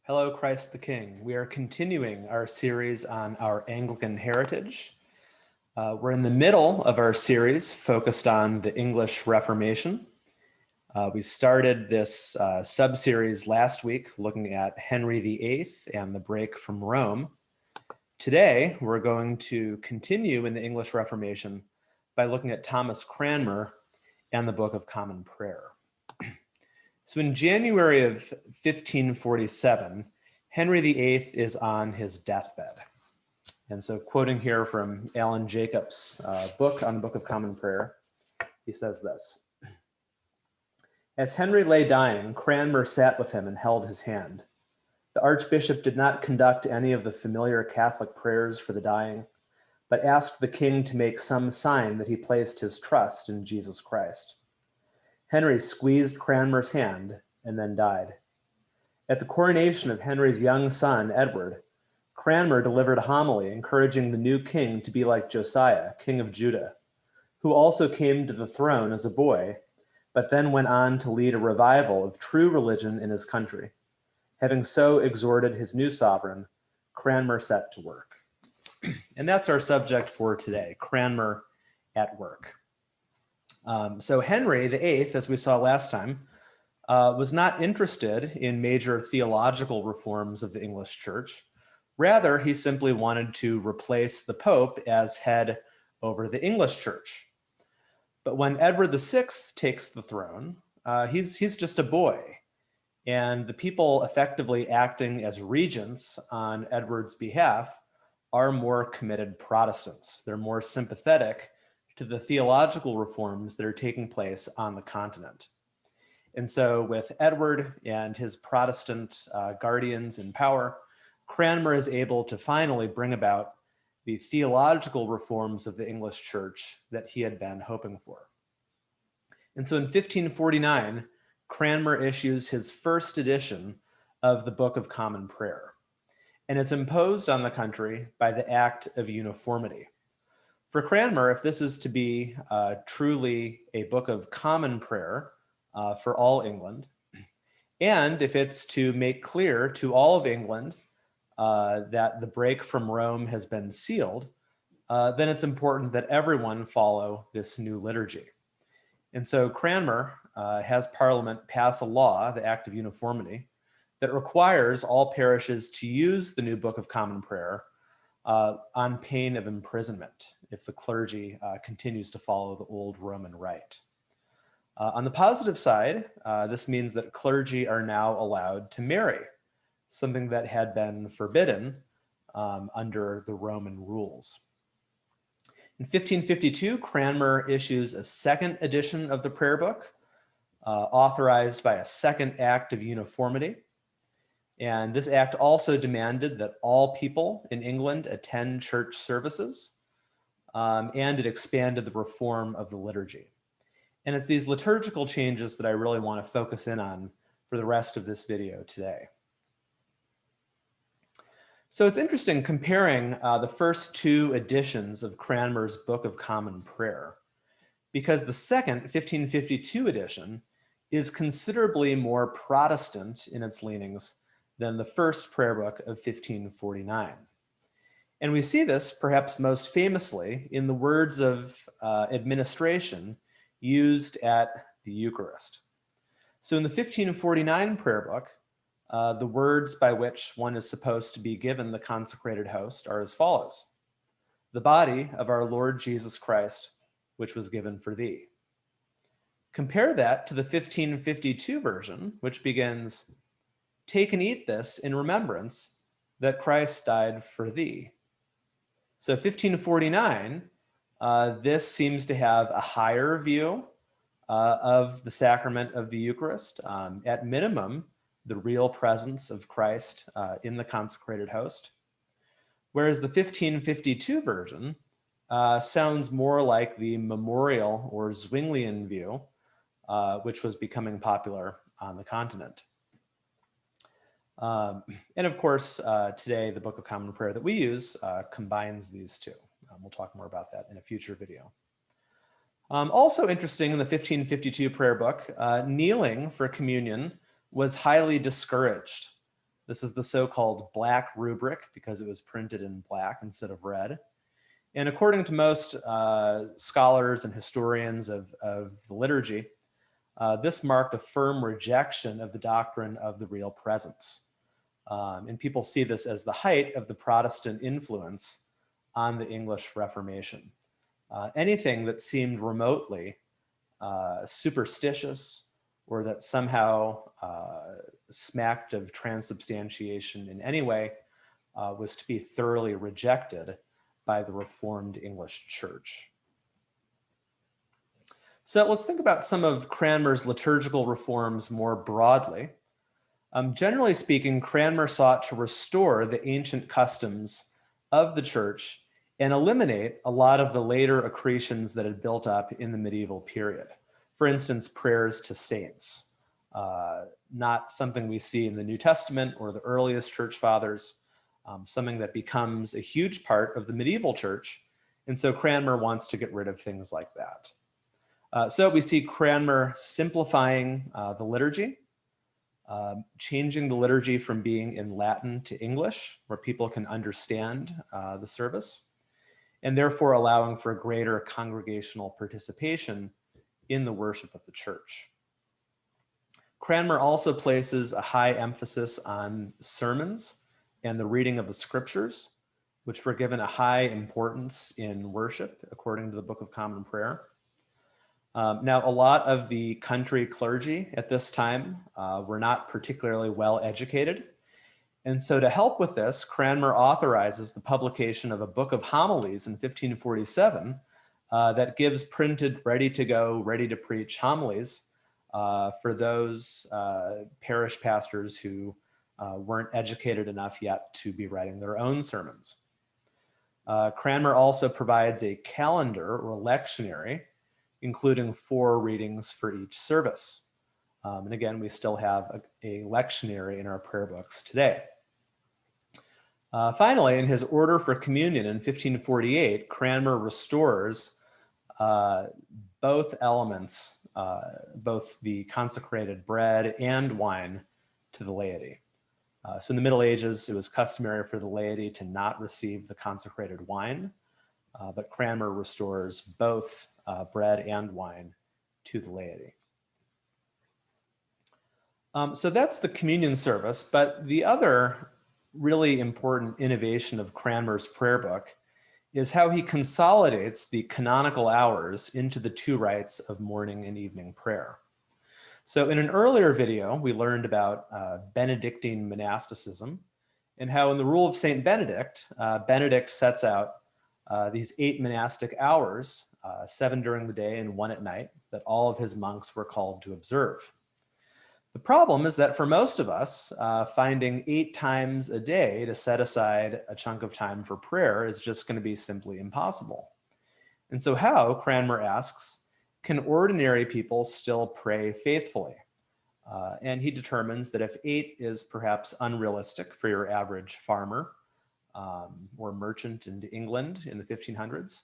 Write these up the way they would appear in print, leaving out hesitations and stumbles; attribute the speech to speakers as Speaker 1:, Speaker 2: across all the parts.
Speaker 1: Hello, Christ the King. We are continuing our series on our Anglican heritage. We're in the middle of our series focused on the English Reformation. We started this sub-series last week looking at Henry VIII and the break from Rome. Today, we're going to continue in the English Reformation by looking at Thomas Cranmer and the Book of Common Prayer. So in January of 1547, Henry VIII is on his deathbed. And so quoting here from Alan Jacobs' book on the Book of Common Prayer, he says this: "As Henry lay dying, Cranmer sat with him and held his hand. The Archbishop did not conduct any of the familiar Catholic prayers for the dying, but asked the king to make some sign that he placed his trust in Jesus Christ. Henry squeezed Cranmer's hand and then died. At the coronation of Henry's young son, Edward, Cranmer delivered a homily encouraging the new king to be like Josiah, king of Judah, who also came to the throne as a boy, but then went on to lead a revival of true religion in his country. Having so exhorted his new sovereign, Cranmer set to work." And that's our subject for today, Cranmer at work. So Henry VIII, as we saw last time, was not interested in major theological reforms of the English Church. Rather, he simply wanted to replace the Pope as head over the English Church. But when Edward VI takes the throne, he's just a boy. And the people effectively acting as regents on Edward's behalf are more committed Protestants. They're more sympathetic to the theological reforms that are taking place on the continent. And so with Edward and his Protestant guardians in power, Cranmer is able to finally bring about the theological reforms of the English Church that he had been hoping for. And so in 1549, Cranmer issues his first edition of the Book of Common Prayer. And it's imposed on the country by the Act of Uniformity. For Cranmer, if this is to be truly a book of common prayer for all England, and if it's to make clear to all of England that the break from Rome has been sealed, then it's important that everyone follow this new liturgy. And so Cranmer has Parliament pass a law, the Act of Uniformity, that requires all parishes to use the new Book of Common Prayer on pain of imprisonment if the clergy continues to follow the old Roman rite. On the positive side, this means that clergy are now allowed to marry, something that had been forbidden under the Roman rules. In 1552, Cranmer issues a second edition of the prayer book, authorized by a second Act of Uniformity. And this act also demanded that all people in England attend church services, and it expanded the reform of the liturgy. And it's these liturgical changes that I really want to focus in on for the rest of this video today. So it's interesting comparing the first two editions of Cranmer's Book of Common Prayer, because the second, 1552 edition, is considerably more Protestant in its leanings than the first prayer book of 1549. And we see this perhaps most famously in the words of administration used at the Eucharist. So in the 1549 prayer book, the words by which one is supposed to be given the consecrated host are as follows: "The body of our Lord Jesus Christ, which was given for thee." Compare that to the 1552 version, which begins, "Take and eat this in remembrance that Christ died for thee." So 1549, this seems to have a higher view of the sacrament of the Eucharist. At minimum, the real presence of Christ in the consecrated host. Whereas the 1552 version sounds more like the memorial or Zwinglian view, which was becoming popular on the continent. And of course, today, the Book of Common Prayer that we use combines these two. We'll talk more about that in a future video. Also interesting in the 1552 prayer book, kneeling for communion was highly discouraged. This is the so-called black rubric because it was printed in black instead of red. And according to most scholars and historians of the liturgy, this marked a firm rejection of the doctrine of the real presence. And people see this as the height of the Protestant influence on the English Reformation. Anything that seemed remotely superstitious or that somehow smacked of transubstantiation in any way was to be thoroughly rejected by the Reformed English Church. So let's think about some of Cranmer's liturgical reforms more broadly. Generally speaking, Cranmer sought to restore the ancient customs of the church and eliminate a lot of the later accretions that had built up in the medieval period. For instance, prayers to saints, not something we see in the New Testament or the earliest church fathers, something that becomes a huge part of the medieval church. And so Cranmer wants to get rid of things like that. So we see Cranmer simplifying the liturgy, changing the liturgy from being in Latin to English, where people can understand the service, and therefore allowing for greater congregational participation in the worship of the church. Cranmer also places a high emphasis on sermons and the reading of the scriptures, which were given a high importance in worship, according to the Book of Common Prayer. Now, a lot of the country clergy at this time were not particularly well educated. And so to help with this, Cranmer authorizes the publication of a book of homilies in 1547 that gives printed, ready to go, ready to preach homilies for those parish pastors who weren't educated enough yet to be writing their own sermons. Cranmer also provides a calendar or lectionary, including 4 readings for each service. And again, we still have a lectionary in our prayer books today. Finally, in his order for communion in 1548, Cranmer restores both elements, both the consecrated bread and wine, to the laity. So in the Middle Ages, it was customary for the laity to not receive the consecrated wine, but Cranmer restores both bread and wine to the laity. So that's the communion service, but the other really important innovation of Cranmer's prayer book is how he consolidates the canonical hours into the 2 rites of morning and evening prayer. So in an earlier video, we learned about Benedictine monasticism and how in the Rule of St. Benedict, Benedict sets out these 8 monastic hours, 7 during the day and 1 at night, that all of his monks were called to observe. The problem is that for most of us, finding 8 times a day to set aside a chunk of time for prayer is just going to be simply impossible. And so how, Cranmer asks, can ordinary people still pray faithfully? And he determines that if 8 is perhaps unrealistic for your average farmer or merchant in England in the 1500s,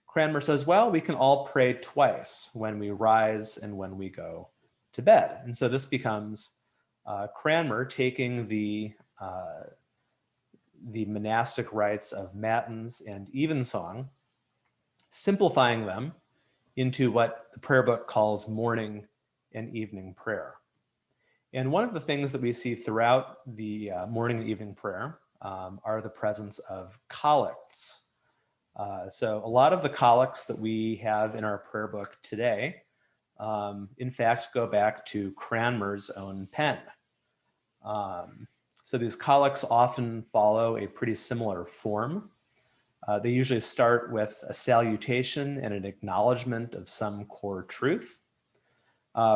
Speaker 1: Cranmer says, well, we can all pray twice, when we rise and when we go to bed. And so this becomes Cranmer taking the monastic rites of matins and evensong, simplifying them into what the prayer book calls morning and evening prayer. And one of the things that we see throughout the morning and evening prayer are the presence of collects. So a lot of the collects that we have in our prayer book today, in fact, go back to Cranmer's own pen. So these collects often follow a pretty similar form. They usually start with a salutation and an acknowledgement of some core truth.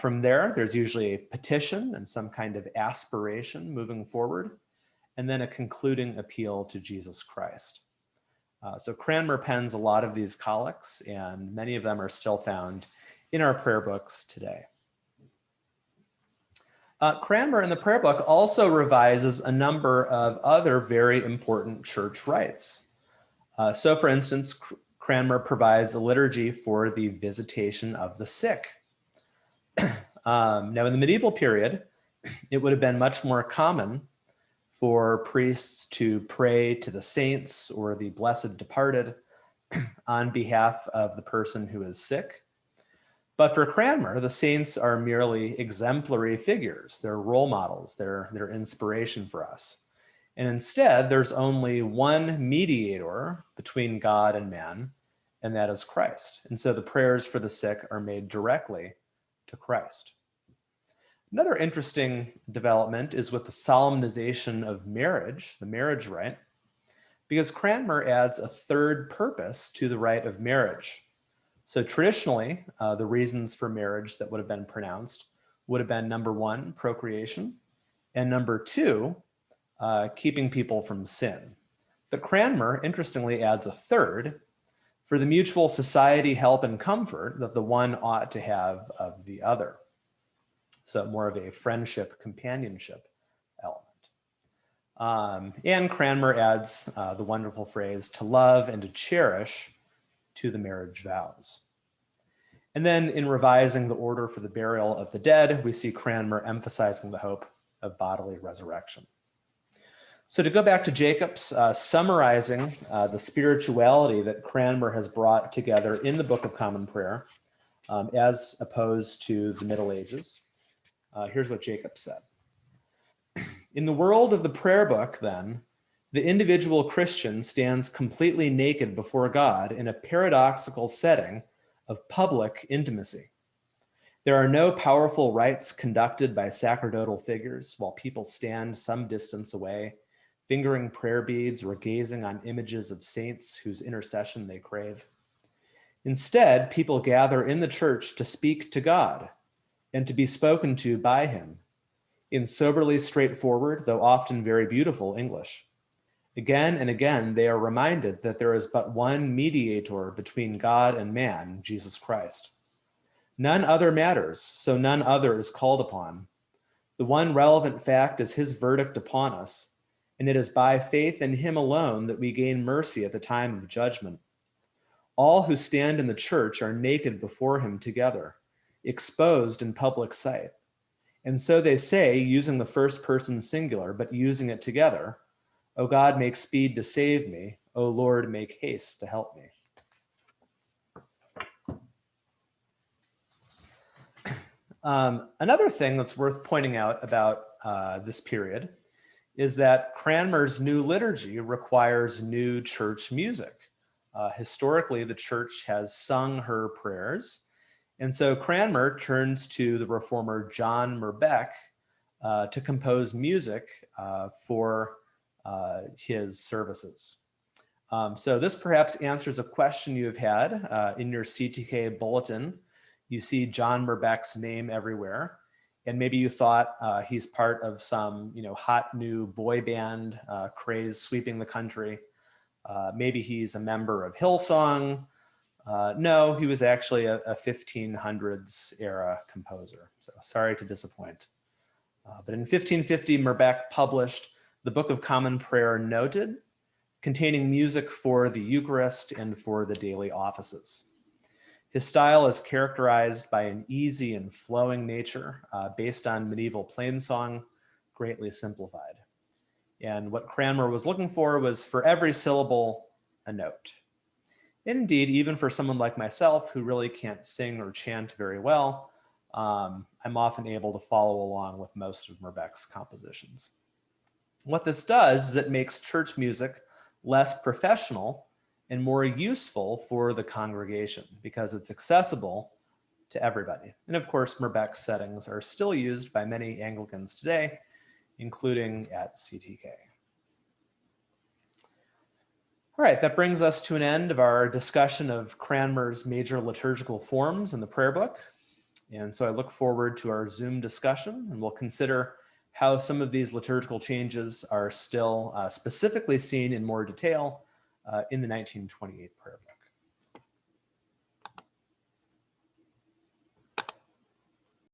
Speaker 1: From there, there's usually a petition and some kind of aspiration moving forward, and then a concluding appeal to Jesus Christ. So Cranmer pens a lot of these collects, and many of them are still found in our prayer books today. Cranmer in the prayer book also revises a number of other very important church rites. So for instance, Cranmer provides a liturgy for the visitation of the sick. Now in the medieval period, it would have been much more common for priests to pray to the saints or the blessed departed on behalf of the person who is sick. But for Cranmer, the saints are merely exemplary figures. They're role models. They're inspiration for us. And instead, there's only one mediator between God and man, and that is Christ. And so the prayers for the sick are made directly to Christ. Another interesting development is with the solemnization of marriage, the marriage rite, because Cranmer adds a third purpose to the rite of marriage. So traditionally, the reasons for marriage that would have been pronounced would have been number one, procreation, and number two, keeping people from sin. But Cranmer, interestingly, adds a third for the mutual society, help, and comfort that the one ought to have of the other. So more of a friendship, companionship element. And Cranmer adds the wonderful phrase, to love and to cherish, to the marriage vows. And then in revising the order for the burial of the dead, we see Cranmer emphasizing the hope of bodily resurrection. So to go back to Jacobs, summarizing the spirituality that Cranmer has brought together in the Book of Common Prayer, as opposed to the Middle Ages, here's what Jacobs said. In the world of the prayer book, then, the individual Christian stands completely naked before God in a paradoxical setting of public intimacy. There are no powerful rites conducted by sacerdotal figures while people stand some distance away, fingering prayer beads or gazing on images of saints whose intercession they crave. Instead, people gather in the church to speak to God and to be spoken to by him in soberly straightforward, though often very beautiful English. Again and again, they are reminded that there is but one mediator between God and man, Jesus Christ. None other matters, so none other is called upon. The one relevant fact is his verdict upon us, and it is by faith in him alone that we gain mercy at the time of judgment. All who stand in the church are naked before him together, exposed in public sight. And so they say, using the first person singular, but using it together, O God, make speed to save me. O Lord, make haste to help me. Another thing that's worth pointing out about this period is that Cranmer's new liturgy requires new church music. Historically, the church has sung her prayers. And so Cranmer turns to the reformer John Mirbeck to compose music for his services. So this perhaps answers a question you've had in your CTK bulletin. You see John Mirbeck's name everywhere. And maybe you thought he's part of some hot new boy band craze sweeping the country. Maybe he's a member of Hillsong. No, he was actually a 1500s era composer. So sorry to disappoint. But in 1550, Mirbeck published the Book of Common Prayer Noted, containing music for the Eucharist and for the daily offices. His style is characterized by an easy and flowing nature based on medieval plainsong, greatly simplified. And what Cranmer was looking for was for every syllable, a note. Indeed, even for someone like myself who really can't sing or chant very well, I'm often able to follow along with most of Mirbeck's compositions. What this does is it makes church music less professional and more useful for the congregation because it's accessible to everybody. And of course, Mirbeck's settings are still used by many Anglicans today, including at CTK. All right, that brings us to an end of our discussion of Cranmer's major liturgical forms in the prayer book. And so I look forward to our Zoom discussion, and we'll consider how some of these liturgical changes are still specifically seen in more detail in the 1928 prayer book.